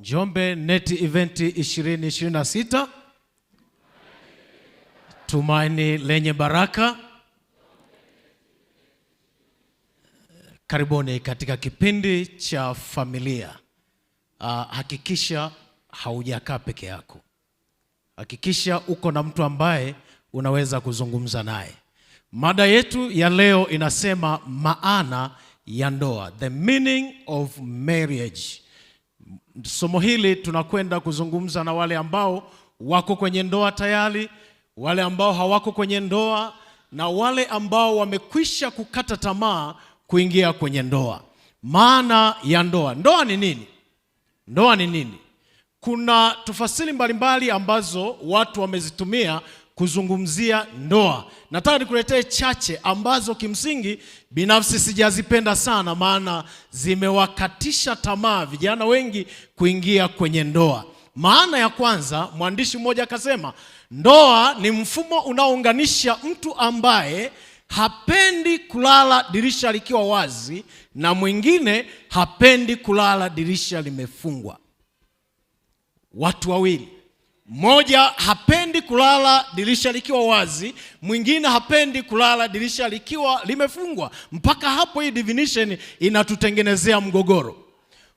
Njombe Net Event 2026, Tumaini lenye baraka. Karibuni katika kipindi cha familia. Hakikisha haujakaa peke yako. Hakikisha uko na mtu ambaye unaweza kuzungumza naye. Mada yetu ya leo inasema maana ya ndoa, the meaning of marriage. Somo hili tunakwenda kuzungumza na wale ambao wako kwenye ndoa tayari, wale ambao hawako kwenye ndoa, na wale ambao wamekwisha kukata tamaa kuingia kwenye ndoa. Maana ya ndoa. Ndoa ni nini? Ndoa ni nini? Kuna tafsiri mbalimbali ambazo watu wamezitumia kuzungumzia ndoa. Nataka nikuletee chache ambazo kimsingi binafsi sijazipenda sana, maana zimewakatisha tamaa vijana wengi kuingia kwenye ndoa. Maana ya kwanza, mwandishi mmoja akasema, ndoa ni mfumo unaounganisha mtu ambaye hapendi kulala dirisha likiwa wazi na mwingine hapendi kulala dirisha limefungwa. Watu wawili, mmoja hapendi kulala dirisha likiwa wazi, mwingine hapendi kulala dirisha likiwa limefungwa. Mpaka hapo hii definition inatutengenezea mgogoro.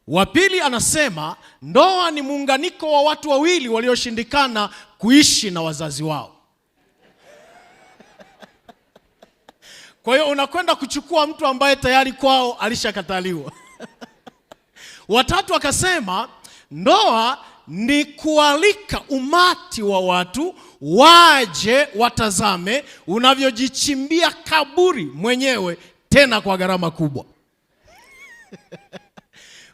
Wa pili anasema ndoa ni muunganiko wa watu wawili walioshindikana kuishi na wazazi wao. Kwa hiyo unakwenda kuchukua mtu ambaye tayari kwao alishakataliwa. Watatu akasema ndoa ni kualika umati wa watu waje watazame unavyojichimbia kaburi mwenyewe, tena kwa gharama kubwa.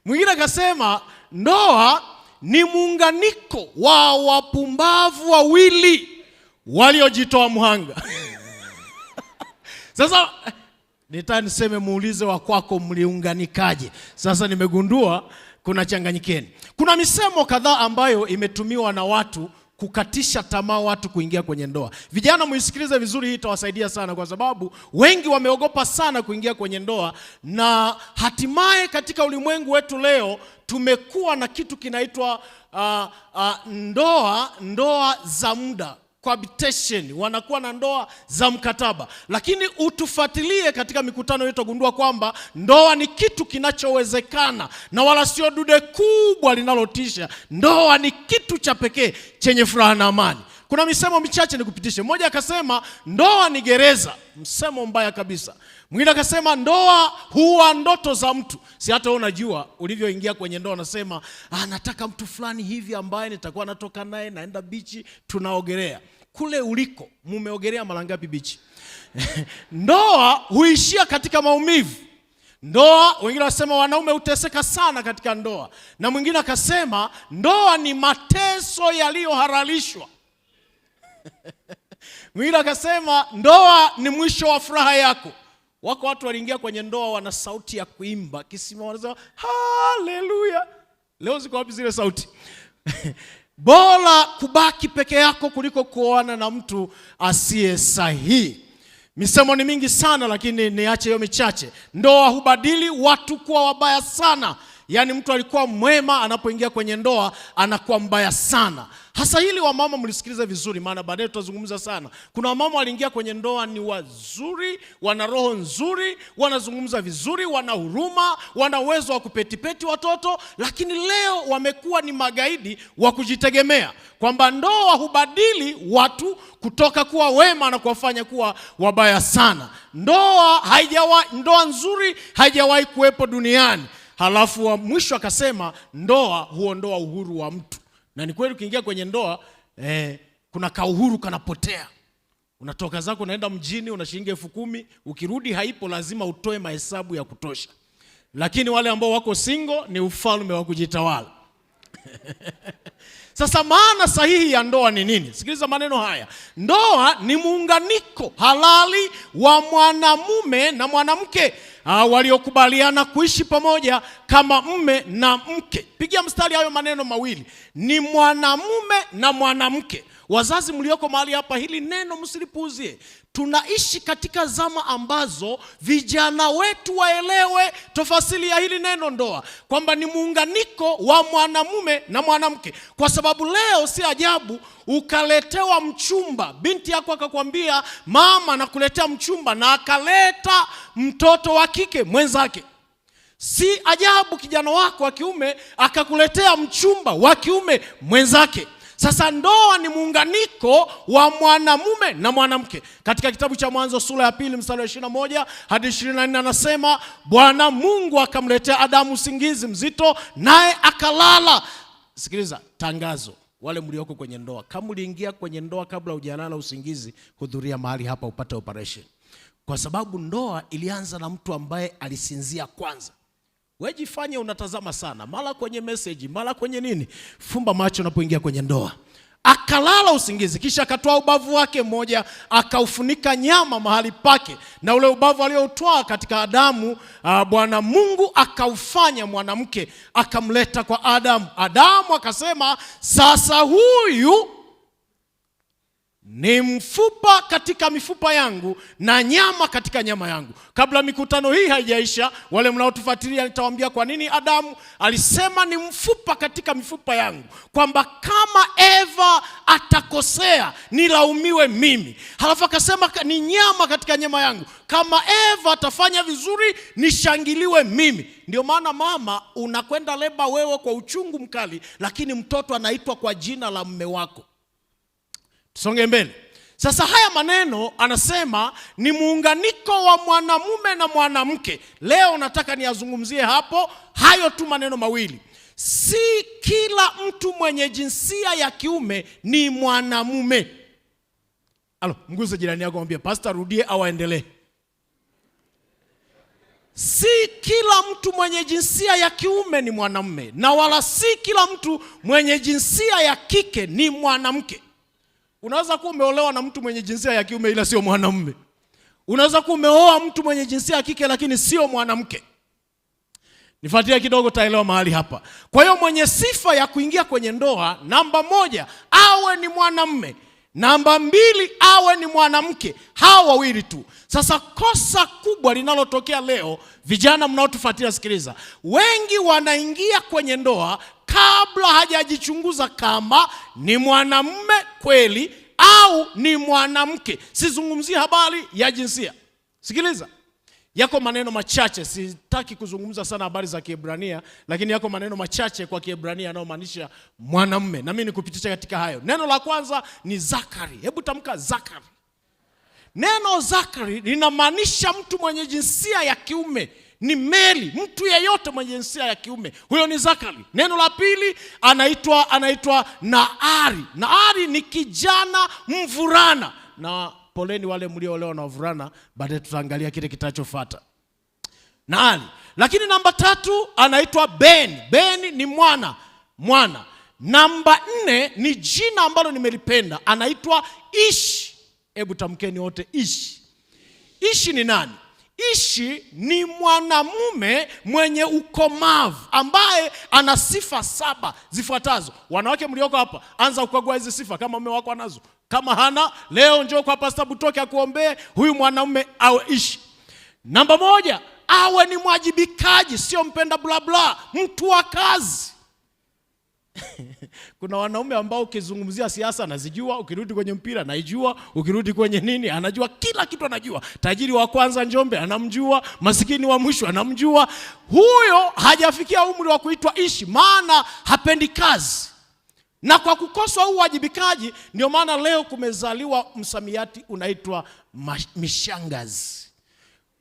Mwingine akasema ndoa ni muunganiko wa wapumbavu wawili waliojitoa mhanga. Sasa niseme muulize wa kwako, mliunganikaje? Sasa nimegundua kuna changanyikeni. Kuna misemo kadhaa ambayo imetumiwa na watu kukatisha tamaa watu kuingia kwenye ndoa. Vijana muisikilize vizuri, hii itawasaidia sana, kwa sababu wengi wameogopa sana kuingia kwenye ndoa, na hatimaye katika ulimwengu wetu leo tumekuwa na kitu kinaitwa ndoa za muda, cohabitation. Wanakuwa na ndoa za mkataba. Lakini utufuatilie katika mikutano yetu gundua kwamba ndoa ni kitu kinachowezekana na wala sio dude kubwa linalotisha. Ndoa ni kitu cha pekee chenye furaha na amani. Kuna misemo michache nikupitishe. Mmoja akasema ndoa ni gereza, msemo mbaya kabisa. Mwingine akasema ndoa huwa ndoto za mtu. Si hata wewe unajua ulivyoingia kwenye ndoa unasema nataka mtu fulani hivi ambaye nitakuwa natoka naye, naenda bichi, tunaogelea. Kule uliko mumeogelea mara ngapi bichi? Ndoa huishia katika maumivu. Ndoa, wengine wasema wanaume huteseka sana katika ndoa, na mwingine akasema ndoa ni mateso yaliyohalalishwa. Mwingine akasema ndoa ni mwisho wa furaha yako. Wako watu waliingia kwenye ndoa wana sauti ya kuimba kisima, wanasema haleluya. Leo ziko wapi zile sauti? Bora kubaki peke yako kuliko kuoana na mtu asiye sahihi. Misemo ni mingi sana, lakini niache hiyo michache. Ndoa hubadili watu kuwa wabaya sana. Yaani mtu alikuwa mwema, anapoingia kwenye ndoa anakuwa mbaya sana. Hasa hili wamama mlisikiliza vizuri, maana baadaye tutazungumza sana. Kuna wamama waliingia kwenye ndoa ni wazuri, wana roho nzuri, wanazungumza vizuri, wana huruma, wana uwezo wa kupetipeti watoto, lakini leo wamekuwa ni magaidi wa kujitegemea. Kwamba ndoa hubadili watu kutoka kuwa wema na kuwafanya kuwa wabaya sana. Ndoa nzuri haijawahi kuwepo duniani. Halafu wa mwisho akasema ndoa huondoa uhuru wa mtu. Na ni kweli ukiingia kwenye ndoa kuna kauhuru kanapotea. Unatoka zako unaenda mjini, una shilingi 10,000, ukirudi haipo, lazima utoe mahesabu ya kutosha. Lakini wale ambao wako single ni ufalme wa kujitawala. Sasa maana sahihi ya ndoa ni nini? Sikiliza maneno haya. Ndoa ni muunganiko halali wa mwanamume na mwanamke waliokubaliana kuishi pamoja kama mume na mke. Pigia mstari hayo maneno mawili. Ni mwanamume na mwanamke. Wazazi mlioko mahali hapa, hili neno msilipuuzie. tunaishi katika zama ambazo vijana wetu waelewe tofasili ya hili neno ndoa, kwamba ni muunganiko wa mwanamume na mwanamke. Kwa sababu leo si ajabu ukaletewa mchumba, binti yako akakwambia mama nakuletea mchumba, na akaleta mtoto wa kike mwenzake. Si ajabu kijana wako wa kiume akakuletea mchumba wa kiume mwenzake. Sasa ndoa ni muunganiko wa mwanamume na mwanamke. Katika kitabu cha Mwanzo sura ya 2 mstari wa 21 hadi 24 anasema, Bwana Mungu akamletea Adamu usingizi mzito, naye akalala. Sikiliza tangazo, wale mlioko kwenye ndoa, kama uliingia kwenye ndoa kabla hujalala usingizi, hudhuria mahali hapa upate operation. Kwa sababu ndoa ilianza na mtu ambaye alisinzia kwanza. Wejifanye unatazama sana, mara kwenye message, mara kwenye nini. Fumba macho unapoingia kwenye ndoa. Akalala usingizi, kisha akatoa ubavu wake mmoja, akaufunika nyama mahali pake, na ule ubavu aliotoa katika Adamu, Bwana Mungu akaufanya mwanamke, akamleta kwa Adamu. Adamu akasema, sasa huyu ni mfupa katika mifupa yangu na nyama katika nyama yangu. Kabla mikutano hii haijaisha, wale mnaotufuatilia nitawaambia kwa nini Adamu alisema ni mfupa katika mifupa yangu, kwamba kama Eva atakosea nilaumiwe mimi. Halafu akasema ni nyama katika nyama yangu, kama Eva atafanya vizuri nishangiliwe mimi. Ndio maana mama, unakwenda leba wewe kwa uchungu mkali, lakini mtoto anaitwa kwa jina la mume wako. Tusonge mbele. Sasa haya maneno anasema ni muunganiko wa mwanamume na mwanamke. Leo nataka niazungumzie hapo hayo tu maneno mawili. Si kila mtu mwenye jinsia ya kiume ni mwanamume. Mguze jirani yako mwambie, pastor rudie au aendelee. Si kila mtu mwenye jinsia ya kiume ni mwanamume, na wala si kila mtu mwenye jinsia ya kike ni mwanamke. Unaweza kuwa umeolewa na mtu mwenye jinsia ya kiume ila sio mwanamume. Unaweza kuwa umeoa mtu mwenye jinsia ya kike lakini sio mwanamke. Nifuatie kidogo taelewa mahali hapa. Kwa hiyo mwenye sifa ya kuingia kwenye ndoa, namba 1 awe ni mwanamume, namba 2 awe ni mwanamke, hao wawili tu. Sasa kosa kubwa linalotokea leo, vijana mnaotufuatilia sikiliza, wengi wanaingia kwenye ndoa kabla hajajichunguza kama ni mwanamume kweli au ni mwanamke. Sizungumzie habari ya jinsia. Sikiliza, yako maneno machache, sitaki kuzungumza sana habari za Kiebrania, lakini yako maneno machache kwa Kiebrania yanayomaanisha mwanamume, na mimi nikupitisha katika hayo. Neno la kwanza ni Zakari. Hebu tamka Zakari. Neno Zakari linamaanisha mtu mwenye jinsia ya kiume. Ni meli, mtu yeyote mwenye jinsia ya kiume, huyo ni Zakari. Neno la pili anaitwa Naari. Naari ni kijana mvulana, na poleni wale mlioolewa na wavulana, baadaye tutaangalia kile kitachofuata. Naari. Lakini namba 3 anaitwa Ben. Ben ni mwana. Namba 4 ni jina ambalo nimelipenda, anaitwa Ishi. Hebu tamkeni wote Ishi. Ishi ni nani? Ishi ni mwanamume mwenye ukomavu ambaye ana sifa 7 zifuatazo. Wanawake mlioko hapa, anza kukagua hizi sifa kama mume wako anazo. Kama hana, leo njoo kwa Pastor Butoke akuombee huyu mwanamume awe Ishi. Namba 1, awe ni mwajibikaji, sio mpenda bla bla, mtu wa kazi. Kuna wanaume ambao ukizungumzia siasa anazijua, ukirudi kwenye mpira anaijua, ukirudi kwenye nini anajua, kila kitu anajua. Tajiri wa kwanza Njombe anamjua, masikini wa mwisho anamjua. Huyo hajafikia umri wa kuitwa Ishi, maana hapendi kazi. Na kwa kukosa huu wajibikaji, ndio maana leo kumezaliwa msamiati unaitwa mishangazi.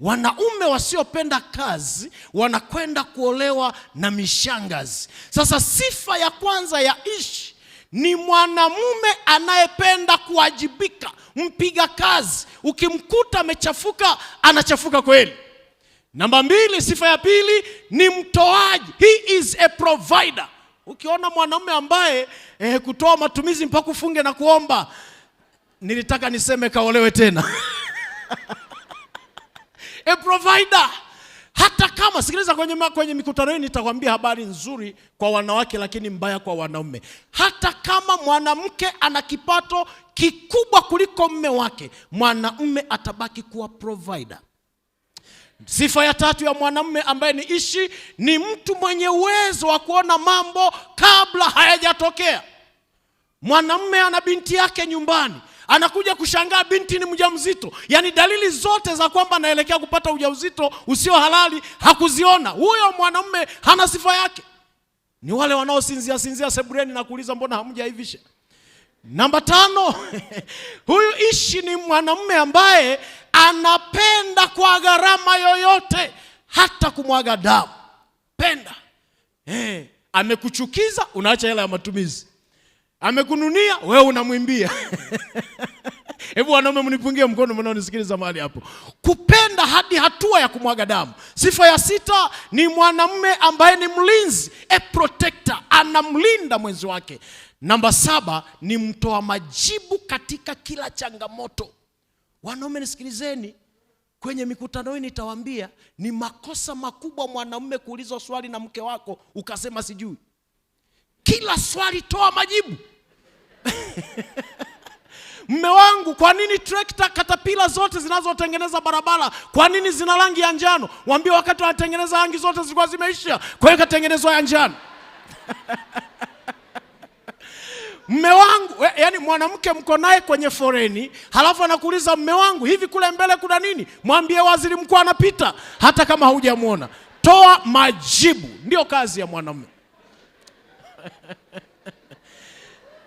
Wanaume wasiopenda kazi wanakwenda kuolewa na mishangazi. Sasa sifa ya kwanza ya Ishi ni mwanamume anayependa kuwajibika, mpiga kazi. Ukimkuta amechafuka, anachafuka kweli. Namba 2, sifa ya pili ni mtoaji. He is a provider. Ukiona mwanamume ambaye kutoa matumizi mpaka ufunge na kuomba, nilitaka niseme kaolewe tena. A provider. Hata Hata kama, sikiliza, kwenye mikutano hii nitakwambia habari nzuri kwa wanawake lakini mbaya kwa wanaume. Hata kama mwanamke ana kipato kikubwa kuliko mume wake, mwanamume atabaki kuwa provider. Sifa ya tatu ya mwanamume ambaye ni ishi ni mtu mwenye uwezo wa kuona mambo kabla hayajatokea. Mwanamume ana binti yake nyumbani, anakuja kushangaa binti ni mjamzito. Yaani dalili zote za kwamba anaelekea kupata ujauzito usio halali hakuziona. Huyo mwanamume hana sifa yake. Ni wale wanaosinzia sebuleni na kuuliza mbona hamjaivisha. Namba 5, huyu ishi ni mwanamume ambaye anapenda kwa gharama yoyote hata kumwaga damu. Penda. Amekuchukiza, unaacha hela ya matumizi. Amekununia, wewe unamwimbia. Hebu wanaume mnipungie mkono mnaonisikiliza mahali hapo. Kupenda hadi hatua ya kumwaga damu. Sifa ya 6 ni mwanamume ambaye ni mlinzi, a protector, anamlinda mwenzi wake. Namba 7 ni mtoa majibu katika kila changamoto. Wanaume nisikilizeni, kwenye mikutano hii nitawaambia ni makosa makubwa mwanamume kuulizwa swali na mke wako ukasema sijui. Kila swali toa majibu. Mme wangu, kwa nini trekta katapila zote zinazotengeneza barabara, kwa nini zina rangi ya njano? Waambie wakati wanatengeneza rangi zote zilikuwa zimeisha, kwa hiyo katengenezwa ya njano. Mme wangu, yani mwanamke mko naye kwenye foreni, halafu anakuuliza mme wangu, hivi kule mbele kuna nini? Mwambie waziri mkuu anapita, hata kama hujamuona. Toa majibu, ndio kazi ya mwanamume.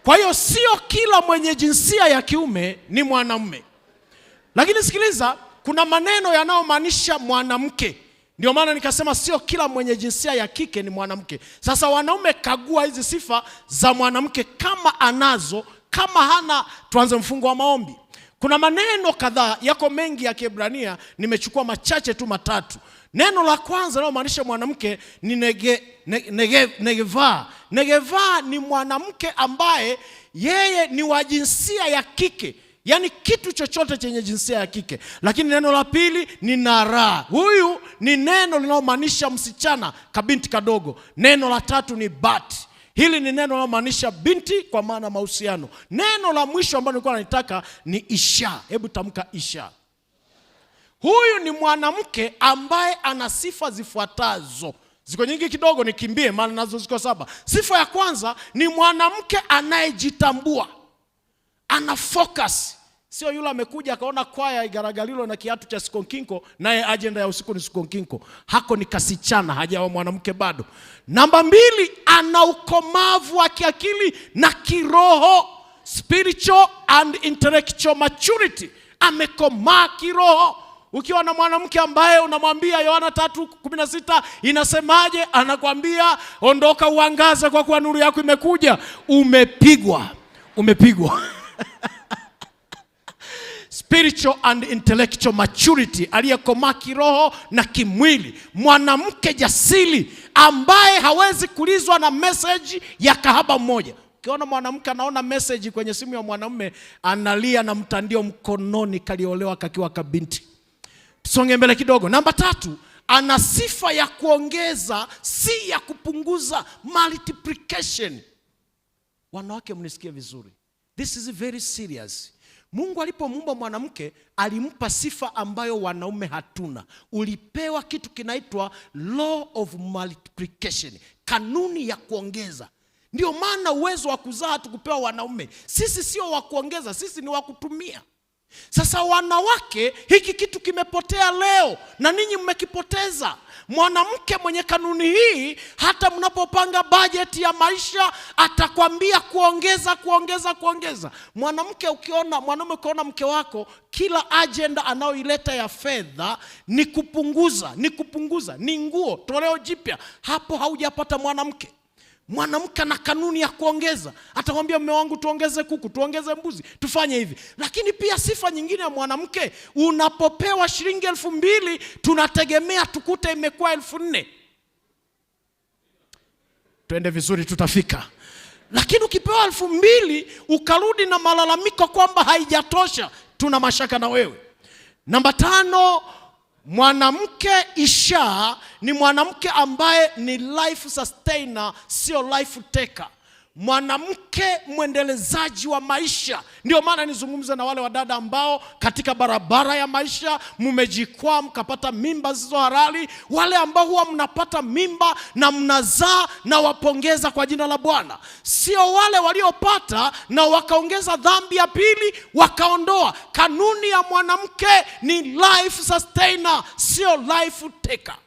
Kwa hiyo sio kila mwenye jinsia ya kiume ni mwanamume. Lakini sikiliza, kuna maneno yanayomaanisha mwanamke. Ndio maana nikasema sio kila mwenye jinsia ya kike ni mwanamke. Sasa wanaume, kagua hizi sifa za mwanamke kama anazo, kama hana tuanze mfungo wa maombi. Kuna maneno kadhaa, yako mengi ya Kiebrania, nimechukua machache tu matatu. Neno la kwanza linalomaanisha mwanamke ni negeva. Negeva ni mwanamke ambaye yeye ni wa jinsia ya kike, yaani kitu chochote chenye jinsia ya kike. Lakini neno la pili ni nara. Huyu ni neno linalomaanisha msichana, kabinti kadogo. Neno la tatu ni bat. Hili ni neno linalomaanisha binti kwa maana mahusiano. Neno la mwisho ambalo nilikuwa nataka ni isha. Hebu tamka isha. Huyu ni mwanamke ambaye ana sifa zifuatazo. Ziko nyingi kidogo, nikimbie maana nazo ziko 7. Sifa ya kwanza ni mwanamke anayejitambua. Ana focus. Sio yule amekuja akaona kwaya Igaragalilo na kiatu cha sikonkinko naye agenda ya usiku ni sikonkinko. Hako ni kasichana, hajawa mwanamke bado. Namba 2, ana ukomavu wa kiakili na kiroho. Spiritual and intellectual maturity. Amekomaa kiroho. Ukiwa na mwanamke ambaye unamwambia Yohana 3:16 inasemaje, anakuambia ondoka uangaze kwa kuwa nuru yako imekuja, umepigwa. Spiritual and intellectual maturity, aliyekomaa kiroho na kimwili. Mwanamke jasiri ambaye hawezi kulizwa na message ya kahaba mmoja. Ukiona mwanamke anaona message kwenye simu ya mwanamume, analia na mtandio mkononi, kaliolewa kakiwa kabinti. Tusonge mbele kidogo. Namba 3, ana sifa ya kuongeza, si ya kupunguza, multiplication. Wanawake mnisikie vizuri. This is very serious. Mungu alipomuumba mwanamke alimpa sifa ambayo wanaume hatuna. Ulipewa kitu kinaitwa law of multiplication, kanuni ya kuongeza. Ndio maana uwezo wa kuzaa tukupewa wanaume. Sisi sio wa kuongeza, sisi ni wa kutumia. Sasa wanawake, hiki kitu kimepotea leo na ninyi mmekipoteza. Mwanamke mwenye kanuni hii, hata mnapopanga bajeti ya maisha atakwambia kuongeza. Mwanamke ukiona mke wako kila agenda anayoileta ya fedha ni kupunguza, ni nguo, toleo jipya, hapo haujapata mwanamke. Mwanamke na kanuni ya kuongeza. Atakwambia mume wangu tuongeze kuku, tuongeze mbuzi, tufanye hivi. Lakini pia sifa nyingine ya mwanamke, unapopewa shilingi 2,000 tunategemea tukute imekuwa 4,000. Twende vizuri, tutafika. Lakini ukipewa 2,000 ukarudi na malalamiko kwamba haijatosha, tuna mashaka na wewe. Namba 5, mwanamke isha ni mwanamke ambaye ni life sustainer, sio life taker. Mwanamke mwendelezaji wa maisha. Ndio maana nizungumze na wale wadada ambao katika barabara ya maisha mmejikwaa mkapata mimba zisizo halali. Wale ambao huwa mnapata mimba na mnazaa, na wapongeza kwa jina la Bwana. Sio wale waliopata na wakaongeza dhambi ya pili wakaondoa. Kanuni ya mwanamke ni life sustainer, sio life taker.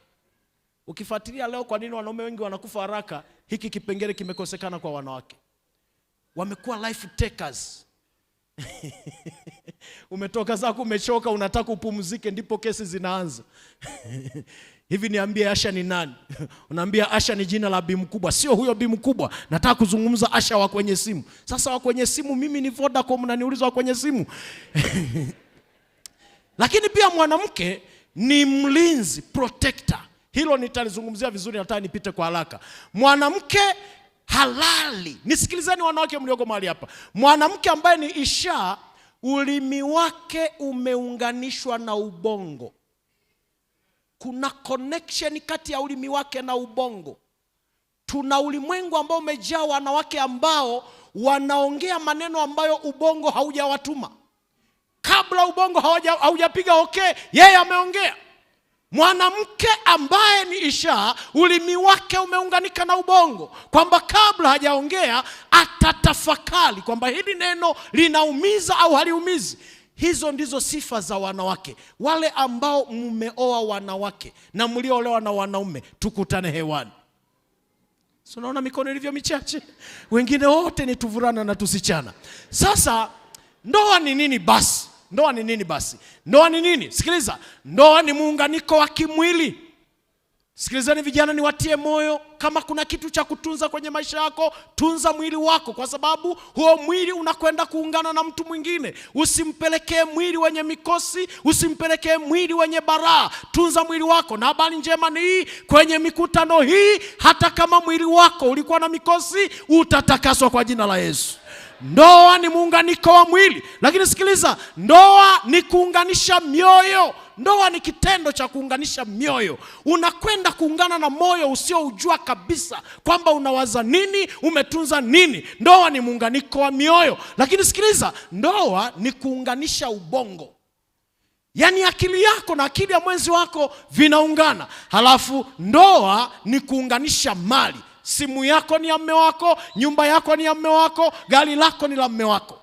Ukifuatilia leo kwa nini wanaume wengi wanakufa haraka, hiki kipengele kimekosekana kwa wanawake. Wamekuwa life takers. Umetoka zako umechoka, unataka upumzike, ndipo kesi zinaanza. Hivi niambie Asha ni nani? Unaambia Asha ni jina la bi mkubwa. Sio huyo bi mkubwa. Nataka kuzungumza Asha wa kwenye simu. Sasa wa kwenye simu mimi ni Vodacom na niuliza wa kwenye simu. Lakini pia mwanamke ni mlinzi, protector. Hilo nitalizungumzia vizuri, nataka nipite kwa haraka. Mwanamke halali. Nisikilizeni wanawake mlioko mahali hapa. Mwanamke ambaye ni Isha, ulimi wake umeunganishwa na ubongo. Kuna connection kati ya ulimi wake na ubongo. Tuna ulimwengu ambao umejaa wanawake ambao wanaongea maneno ambayo ubongo haujawatuma. Kabla ubongo haujapiga okay, yeye ameongea. Mwanamke ambaye ni Isha, ulimi wake umeunganika na ubongo, kwamba kabla hajaongea atatafakari kwamba hili neno linaumiza au haliumizi. Hizo ndizo sifa za wanawake. Wale ambao mmeoa wanawake na mliolewa na wanaume, tukutane hewani. So unaona mikono ilivyo michache? Wengine wote ni tuvurana na tusichana. Sasa ndoa ni nini basi? Ndoa ni nini basi? Ndoa ni nini? Sikiliza, ndoa ni muunganiko wa kimwili. Sikilizeni vijana, niwatie moyo, kama kuna kitu cha kutunza kwenye maisha yako, tunza mwili wako, kwa sababu huo mwili unakwenda kuungana na mtu mwingine. Usimpelekee mwili wenye mikosi, usimpelekee mwili wenye baraa. Tunza mwili wako. Na habari njema ni hii, kwenye mikutano hii, hata kama mwili wako ulikuwa na mikosi, utatakaswa kwa jina la Yesu. Ndoa ni muunganiko wa mwili, lakini sikiliza, ndoa ni kuunganisha mioyo. Ndoa ni kitendo cha kuunganisha mioyo. Unakwenda kuungana na moyo usioujua kabisa kwamba unawaza nini, umetunza nini. Ndoa ni muunganiko wa mioyo. Lakini sikiliza, ndoa ni kuunganisha ubongo. Yaani akili yako na akili ya mwenzi wako vinaungana. Halafu ndoa ni kuunganisha mali. Simu yako ni ya mume wako, nyumba yako ni ya mume wako, gari lako ni la mume wako.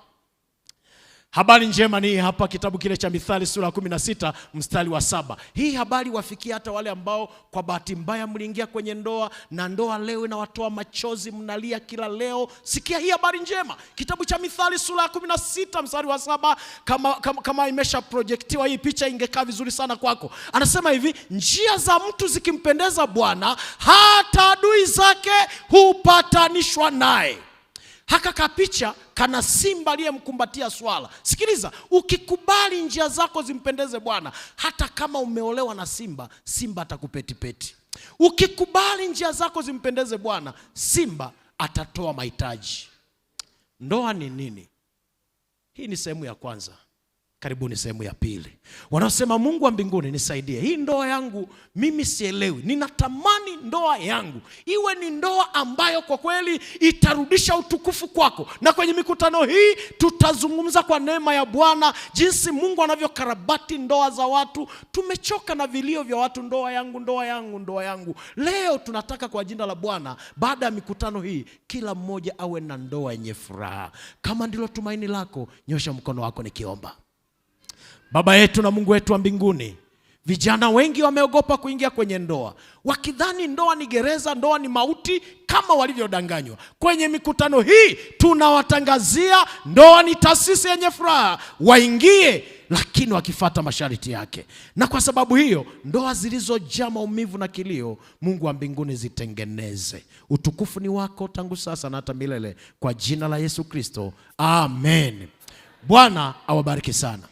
Habari njema ni hapa, kitabu kile cha Mithali sura 16 mstari wa 7. Hii habari wafikia hata wale ambao kwa bahati mbaya mliingia kwenye ndoa na ndoa leo inawatoa machozi, mnalia kila leo. Sikia hii habari njema. Kitabu cha Mithali sura 16 mstari wa 7, kama imesha projectiwa hii picha ingekaa vizuri sana kwako. Anasema hivi, njia za mtu zikimpendeza Bwana, hata adui zake hupatanishwa naye. Haka kapicha kana simba aliyemkumbatia swala. Sikiliza, ukikubali njia zako zimpendeze Bwana, hata kama umeolewa na simba, simba atakupetipeti. Ukikubali njia zako zimpendeze Bwana, simba atatoa mahitaji. Ndoa ni nini? Hii ni sehemu ya kwanza. Karibuni sehemu ya pili. Wanaosema Mungu wa mbinguni nisaidie, hii ndoa yangu mimi sielewi. Ninatamani ndoa yangu iwe ni ndoa ambayo kwa kweli itarudisha utukufu kwako. Na kwenye mikutano hii tutazungumza kwa neema ya Bwana jinsi Mungu anavyokarabati ndoa za watu. Tumechoka na vilio vya watu, ndoa yangu, ndoa yangu, ndoa yangu. Leo tunataka kwa jina la Bwana, baada ya mikutano hii, kila mmoja awe na ndoa yenye furaha. Kama ndilo tumaini lako, nyosha mkono wako nikiomba. Baba yetu na Mungu wetu wa mbinguni, vijana wengi wameogopa kuingia kwenye ndoa, wakidhani ndoa ni gereza, ndoa ni mauti, kama walivyodanganywa. Kwenye mikutano hii tunawatangazia ndoa ni taasisi yenye furaha, waingie, lakini wakifuata masharti yake. Na kwa sababu hiyo, ndoa zilizojaa maumivu na kilio, Mungu wa mbinguni zitengeneze. Utukufu ni wako tangu sasa na hata milele, kwa jina la Yesu Kristo, amen. Bwana awabariki sana.